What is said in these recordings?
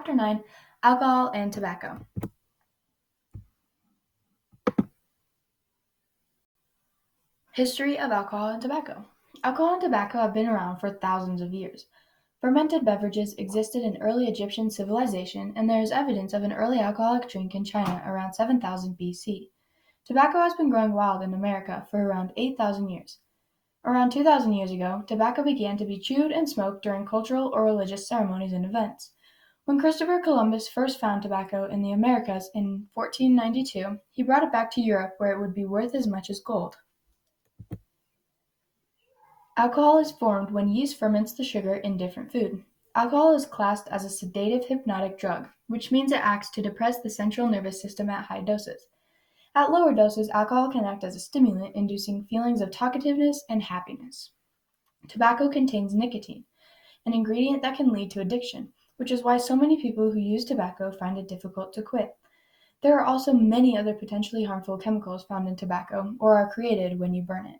Chapter 9, Alcohol and Tobacco. History of alcohol and tobacco. Alcohol and tobacco have been around for thousands of years. Fermented beverages existed in early Egyptian civilization, and there is evidence of an early alcoholic drink in China around 7000 BC. Tobacco has been growing wild in America for around 8,000 years. Around 2,000 years ago, tobacco began to be chewed and smoked during cultural or religious ceremonies and events. When Christopher Columbus first found tobacco in the Americas in 1492, he brought it back to Europe where it would be worth as much as gold. Alcohol is formed when yeast ferments the sugar in different food. Alcohol is classed as a sedative hypnotic drug, which means it acts to depress the central nervous system at high doses. At lower doses, alcohol can act as a stimulant, inducing feelings of talkativeness and happiness. Tobacco contains nicotine, an ingredient that can lead to addiction, which is why so many people who use tobacco find it difficult to quit. There are also many other potentially harmful chemicals found in tobacco or are created when you burn it.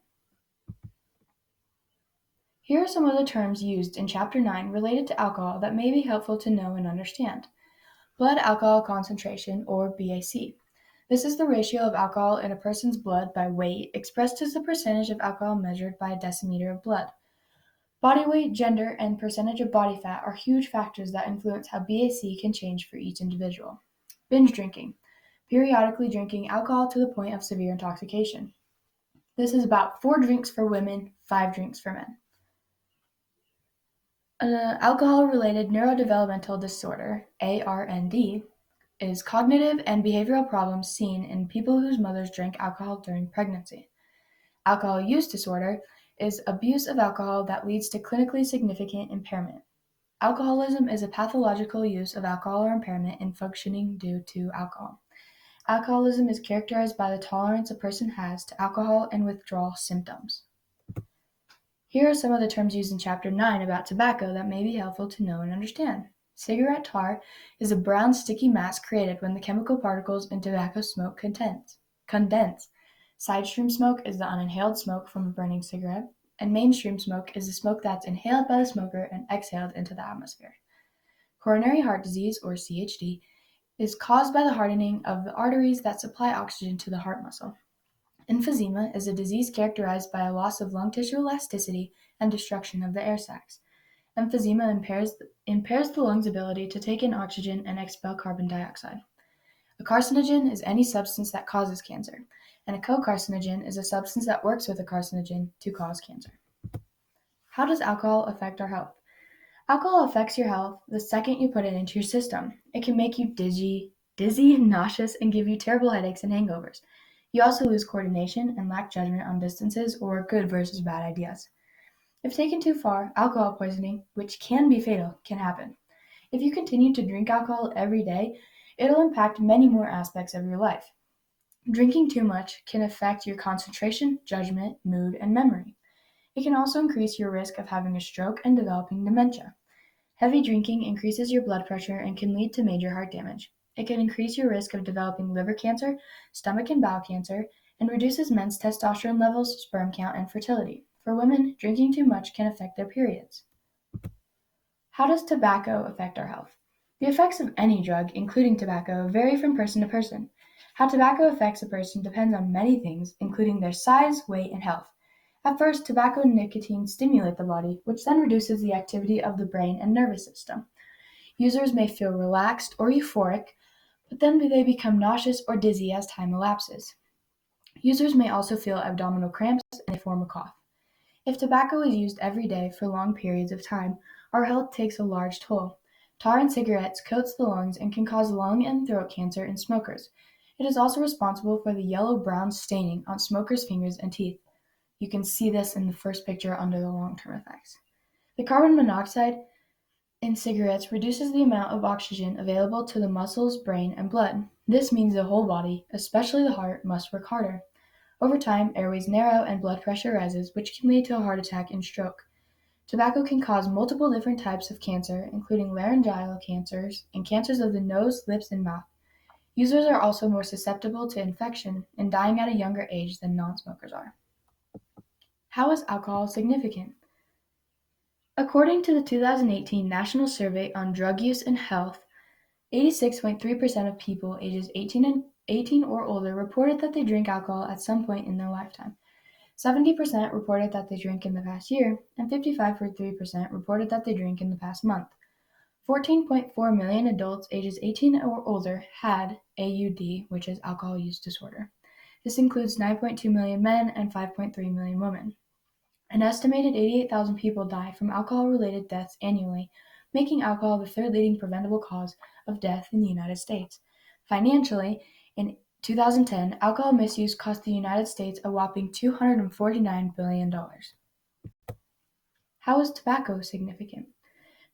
Here are some of the terms used in Chapter 9 related to alcohol that may be helpful to know and understand. Blood alcohol concentration, or BAC. This is the ratio of alcohol in a person's blood by weight expressed as the percentage of alcohol measured by a decimeter of blood. Body weight, gender, and percentage of body fat are huge factors that influence how BAC can change for each individual. Binge drinking. Periodically drinking alcohol to the point of severe intoxication. This is about 4 drinks for women, 5 drinks for men. Alcohol-related neurodevelopmental disorder, ARND, is cognitive and behavioral problems seen in people whose mothers drank alcohol during pregnancy. Alcohol use disorder is abuse of alcohol that leads to clinically significant impairment. Alcoholism is a pathological use of alcohol or impairment in functioning due to alcohol. Alcoholism is characterized by the tolerance a person has to alcohol and withdrawal symptoms. Here are some of the terms used in Chapter 9 about tobacco that may be helpful to know and understand. Cigarette tar is a brown sticky mass created when the chemical particles in tobacco smoke condense. Side stream smoke is the uninhaled smoke from a burning cigarette, and mainstream smoke is the smoke that's inhaled by the smoker and exhaled into the atmosphere. Coronary heart disease, or CHD, is caused by the hardening of the arteries that supply oxygen to the heart muscle. Emphysema is a disease characterized by a loss of lung tissue elasticity and destruction of the air sacs. Emphysema impairs the lung's ability to take in oxygen and expel carbon dioxide. A carcinogen is any substance that causes cancer, and a co-carcinogen is a substance that works with a carcinogen to cause cancer. How does alcohol affect our health? Alcohol affects your health the second you put it into your system. It can make you dizzy, nauseous, and give you terrible headaches and hangovers. You also lose coordination and lack judgment on distances or good versus bad ideas. If taken too far, alcohol poisoning, which can be fatal, can happen. If you continue to drink alcohol every day, it'll impact many more aspects of your life. Drinking too much can affect your concentration, judgment, mood, and memory. It can also increase your risk of having a stroke and developing dementia. Heavy drinking increases your blood pressure and can lead to major heart damage. It can increase your risk of developing liver cancer, stomach and bowel cancer, and reduces men's testosterone levels, sperm count, and fertility. For women, drinking too much can affect their periods. How does tobacco affect our health? The effects of any drug, including tobacco, vary from person to person. How tobacco affects a person depends on many things, including their size, weight, and health. At first, tobacco and nicotine stimulate the body, which then reduces the activity of the brain and nervous system. Users may feel relaxed or euphoric, but then they become nauseous or dizzy as time elapses. Users may also feel abdominal cramps and they form a cough. If tobacco is used every day for long periods of time, our health takes a large toll. Tar in cigarettes coats the lungs and can cause lung and throat cancer in smokers. It is also responsible for the yellow-brown staining on smokers' fingers and teeth. You can see this in the first picture under the long-term effects. The carbon monoxide in cigarettes reduces the amount of oxygen available to the muscles, brain, and blood. This means the whole body, especially the heart, must work harder. Over time, airways narrow and blood pressure rises, which can lead to a heart attack and stroke. Tobacco can cause multiple different types of cancer, including laryngeal cancers and cancers of the nose, lips, and mouth. Users are also more susceptible to infection and dying at a younger age than non-smokers are. How is alcohol significant? According to the 2018 National Survey on Drug Use and Health, 86.3% of people ages 18 or older reported that they drink alcohol at some point in their lifetime. 70% reported that they drink in the past year, and 55.3% reported that they drink in the past month. 14.4 million adults ages 18 or older had AUD, which is alcohol use disorder. This includes 9.2 million men and 5.3 million women. An estimated 88,000 people die from alcohol-related deaths annually, making alcohol the third leading preventable cause of death in the United States. Financially, in 2010, alcohol misuse cost the United States a whopping $249 billion. How is tobacco significant?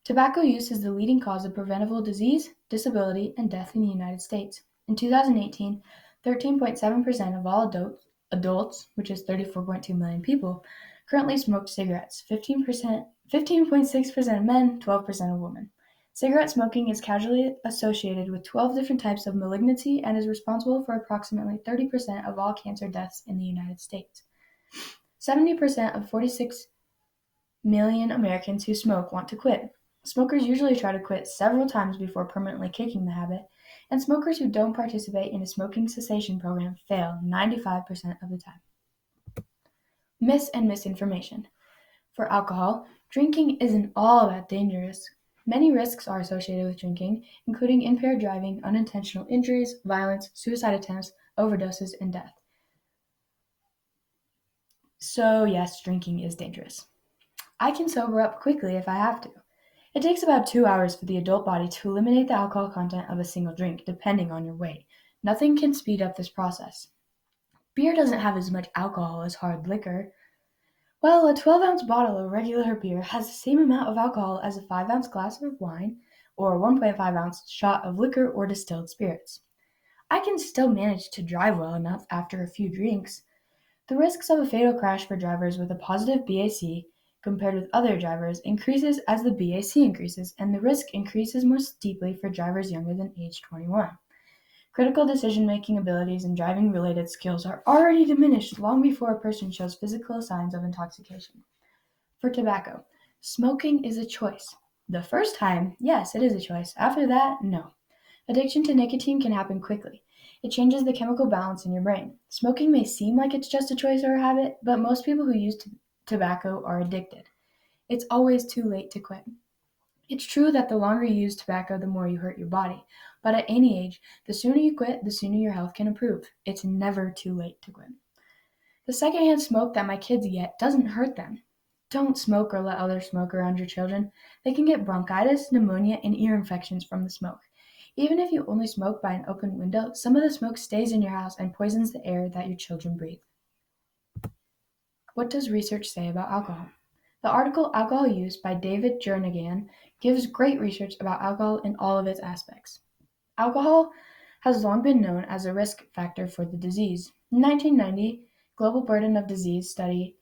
Tobacco use is the leading cause of preventable disease, disability, and death in the United States. In 2018, 13.7% of all adults, which is 34.2 million people, currently smoked cigarettes. 15.6% of men, 12% of women. Cigarette smoking is causally associated with 12 different types of malignancy and is responsible for approximately 30% of all cancer deaths in the United States. 70% of 46 million Americans who smoke want to quit. Smokers usually try to quit several times before permanently kicking the habit, and smokers who don't participate in a smoking cessation program fail 95% of the time. Myths and misinformation. For alcohol, drinking isn't all that dangerous. Many risks are associated with drinking, including impaired driving, unintentional injuries, violence, suicide attempts, overdoses, and death. So yes, drinking is dangerous. I can sober up quickly if I have to. It takes about 2 hours for the adult body to eliminate the alcohol content of a single drink, depending on your weight. Nothing can speed up this process. Beer doesn't have as much alcohol as hard liquor. Well, a 12-ounce bottle of regular beer has the same amount of alcohol as a 5-ounce glass of wine or a 1.5-ounce shot of liquor or distilled spirits. I can still manage to drive well enough after a few drinks. The risks of a fatal crash for drivers with a positive BAC compared with other drivers increases as the BAC increases, and the risk increases more steeply for drivers younger than age 21. Critical decision-making abilities and driving-related skills are already diminished long before a person shows physical signs of intoxication. For tobacco, smoking is a choice. The first time, yes, it is a choice. After that, no. Addiction to nicotine can happen quickly. It changes the chemical balance in your brain. Smoking may seem like it's just a choice or a habit, but most people who use tobacco are addicted. It's always too late to quit. It's true that the longer you use tobacco, the more you hurt your body. But at any age, the sooner you quit, the sooner your health can improve. It's never too late to quit. The secondhand smoke that my kids get doesn't hurt them. Don't smoke or let others smoke around your children. They can get bronchitis, pneumonia, and ear infections from the smoke. Even if you only smoke by an open window, some of the smoke stays in your house and poisons the air that your children breathe. What does research say about alcohol? The article Alcohol Use by David Jernigan gives great research about alcohol in all of its aspects. Alcohol has long been known as a risk factor for the disease. In 1990, Global Burden of Disease study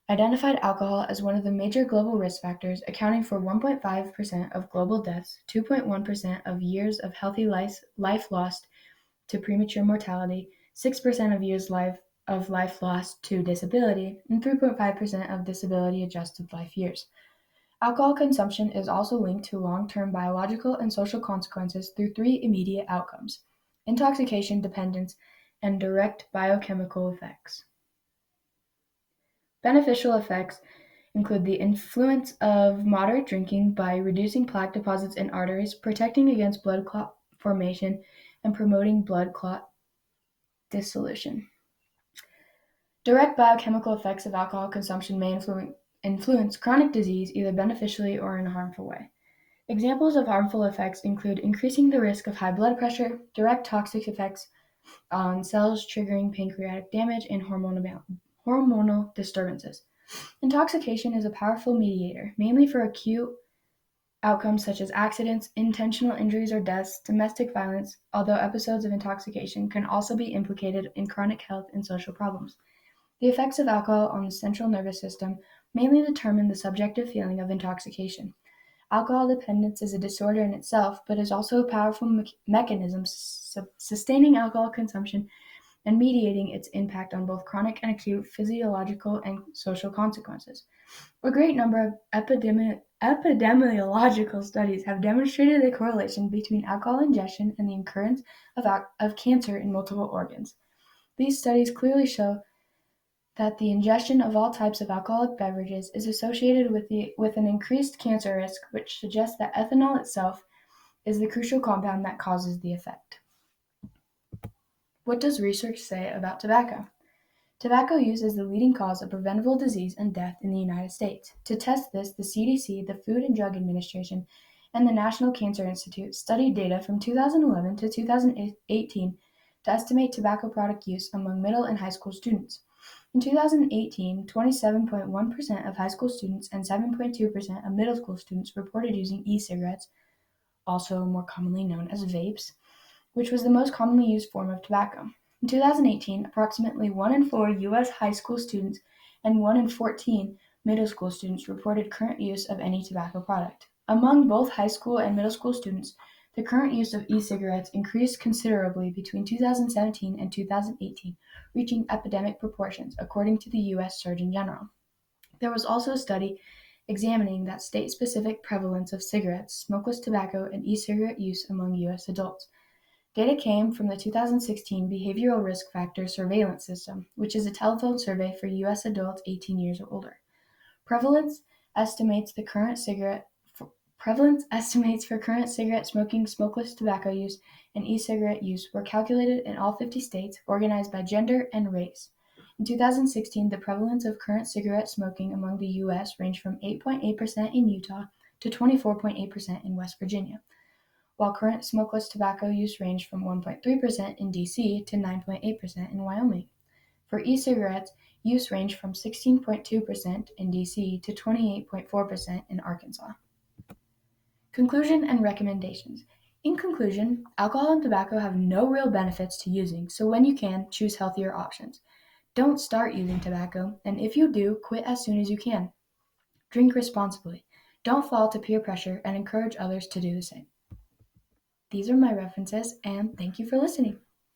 identified alcohol as one of the major global risk factors, accounting for 1.5% of global deaths, 2.1% of years of healthy life lost to premature mortality, 6% of years of life lost to disability, and 3.5% of disability-adjusted life years. Alcohol consumption is also linked to long-term biological and social consequences through 3 immediate outcomes: intoxication, dependence, and direct biochemical effects. Beneficial effects include the influence of moderate drinking by reducing plaque deposits in arteries, protecting against blood clot formation, and promoting blood clot dissolution. Direct biochemical effects of alcohol consumption may influence chronic disease either beneficially or in a harmful way. Examples of harmful effects include increasing the risk of high blood pressure, direct toxic effects on cells triggering pancreatic damage, and hormonal disturbances. Intoxication is a powerful mediator, mainly for acute outcomes such as accidents, intentional injuries or deaths, domestic violence, although episodes of intoxication can also be implicated in chronic health and social problems. The effects of alcohol on the central nervous system mainly determine the subjective feeling of intoxication. Alcohol dependence is a disorder in itself, but is also a powerful mechanism sustaining alcohol consumption and mediating its impact on both chronic and acute physiological and social consequences. A great number of Epidemiological studies have demonstrated a correlation between alcohol ingestion and the occurrence of cancer in multiple organs. These studies clearly show that the ingestion of all types of alcoholic beverages is associated with an increased cancer risk, which suggests that ethanol itself is the crucial compound that causes the effect. What does research say about tobacco? Tobacco use is the leading cause of preventable disease and death in the United States. To test this, the CDC, the Food and Drug Administration, and the National Cancer Institute studied data from 2011 to 2018 to estimate tobacco product use among middle and high school students. In 2018, 27.1% of high school students and 7.2% of middle school students reported using e-cigarettes, also more commonly known as vapes, which was the most commonly used form of tobacco. In 2018, approximately 1 in 4 U.S. high school students and 1 in 14 middle school students reported current use of any tobacco product. Among both high school and middle school students, the current use of e-cigarettes increased considerably between 2017 and 2018, reaching epidemic proportions, according to the U.S. Surgeon General. There was also a study examining that state-specific prevalence of cigarettes, smokeless tobacco, and e-cigarette use among U.S. adults. Data came from the 2016 Behavioral Risk Factor Surveillance System, which is a telephone survey for U.S. adults 18 years or older. Prevalence estimates for current cigarette smoking, smokeless tobacco use, and e-cigarette use were calculated in all 50 states, organized by gender and race. In 2016, the prevalence of current cigarette smoking among the U.S. ranged from 8.8% in Utah to 24.8% in West Virginia, while current smokeless tobacco use ranged from 1.3% in D.C. to 9.8% in Wyoming. For e-cigarettes, use ranged from 16.2% in D.C. to 28.4% in Arkansas. Conclusion and recommendations. In conclusion, alcohol and tobacco have no real benefits to using, so when you can, choose healthier options. Don't start using tobacco, and if you do, quit as soon as you can. Drink responsibly. Don't fall to peer pressure and encourage others to do the same. These are my references, and thank you for listening.